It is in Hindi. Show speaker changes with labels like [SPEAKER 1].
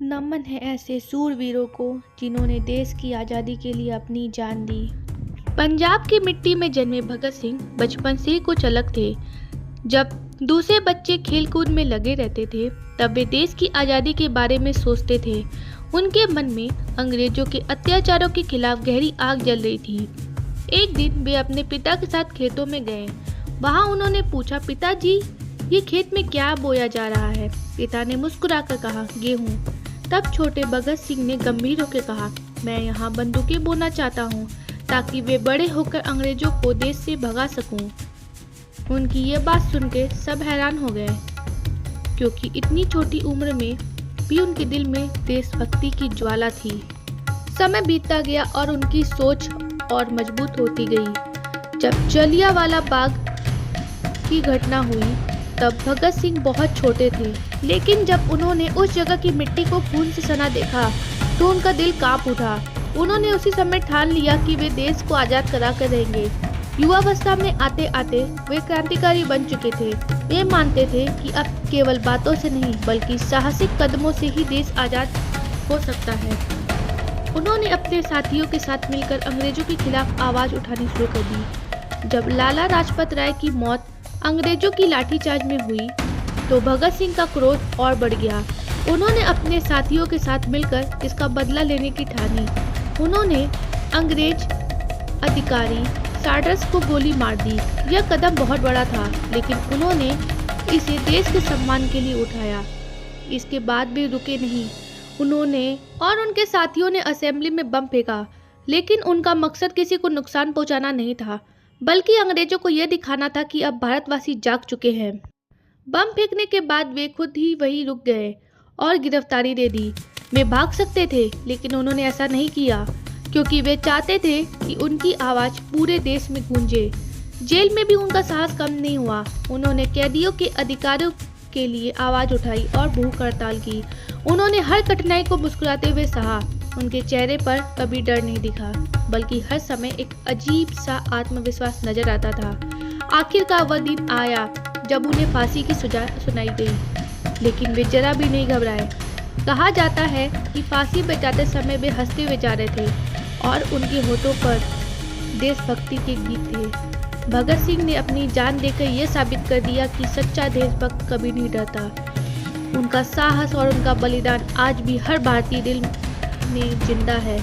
[SPEAKER 1] नमन है ऐसे सूरवीरों को जिन्होंने देश की आज़ादी के लिए अपनी जान दी। पंजाब की मिट्टी में जन्मे भगत सिंह बचपन से कुछ अलग थे। जब दूसरे बच्चे खेलकूद में लगे रहते थे तब वे देश की आज़ादी के बारे में सोचते थे। उनके मन में अंग्रेजों के अत्याचारों के खिलाफ गहरी आग जल रही थी। एक दिन वे अपने पिता के साथ खेतों में गए। वहाँ उन्होंने पूछा, पिताजी ये खेत में क्या बोया जा रहा है? पिता ने मुस्कुराकर कहा, गेहूँ। तब छोटे भगत सिंह ने गंभीर होकर कहा, मैं यहाँ बंदूकें बोना चाहता हूँ ताकि वे बड़े होकर अंग्रेजों को देश से भगा सकूं। उनकी ये बात सुनकर सब हैरान हो गए, क्योंकि इतनी छोटी उम्र में भी उनके दिल में देशभक्ति की ज्वाला थी। समय बीतता गया और उनकी सोच और मजबूत होती गई। जब जलियांवाला बाग की घटना हुई तब भगत सिंह बहुत छोटे थे, लेकिन जब उन्होंने उस जगह की मिट्टी को खून से सना देखा तो उनका दिल कांप उठा। उन्होंने उसी समय ठान लिया कि वे देश को आज़ाद करा कर रहेंगे। युवावस्था में आते आते वे क्रांतिकारी बन चुके थे। वे मानते थे कि अब केवल बातों से नहीं बल्कि साहसिक कदमों से ही देश आज़ाद हो सकता है। उन्होंने अपने साथियों के साथ मिलकर अंग्रेजों के खिलाफ आवाज़ उठानी शुरू कर दी। जब लाला लाजपत राय की मौत अंग्रेजों की लाठीचार्ज में हुई तो भगत सिंह का क्रोध और बढ़ गया। उन्होंने अपने साथियों के साथ मिलकर इसका बदला लेने की ठानी। उन्होंने अंग्रेज अधिकारी साल्डर्स को गोली मार दी। यह कदम बहुत बड़ा था, लेकिन उन्होंने इसे देश के सम्मान के लिए उठाया। इसके बाद भी रुके नहीं। उन्होंने और उनके साथियों ने असेंबली में बम फेंका, लेकिन उनका मकसद किसी को नुकसान पहुंचाना नहीं था, बल्कि अंग्रेजों को यह दिखाना था कि अब भारतवासी जाग चुके हैं। बम फेंकने के बाद वे खुद ही वहीं रुक गए और गिरफ्तारी दे दी। वे भाग सकते थे, लेकिन उन्होंने ऐसा नहीं किया, क्योंकि वे चाहते थे कि उनकी आवाज़ पूरे देश में गूंजे। जेल में भी उनका साहस कम नहीं हुआ। उन्होंने कैदियों के अधिकारों के लिए आवाज़ उठाई और भूख हड़ताल की। उन्होंने हर कठिनाई को मुस्कुराते हुए सहा। उनके चेहरे पर कभी डर नहीं दिखा, बल्कि हर समय एक अजीब सा आत्मविश्वास नजर आता था। आखिरकार वह दिन आया जब उन्हें फांसी की सजा सुनाई गई, लेकिन वे जरा भी नहीं घबराए। कहा जाता है कि फांसी पे जाते समय वे हंसते हुए जा रहे थे और उनके होठों पर देशभक्ति के गीत थे। भगत सिंह ने अपनी जान देकर यह साबित कर दिया कि सच्चा देशभक्त कभी नहीं डरता। उनका साहस और उनका बलिदान आज भी हर भारतीय दिल में जिंदा है।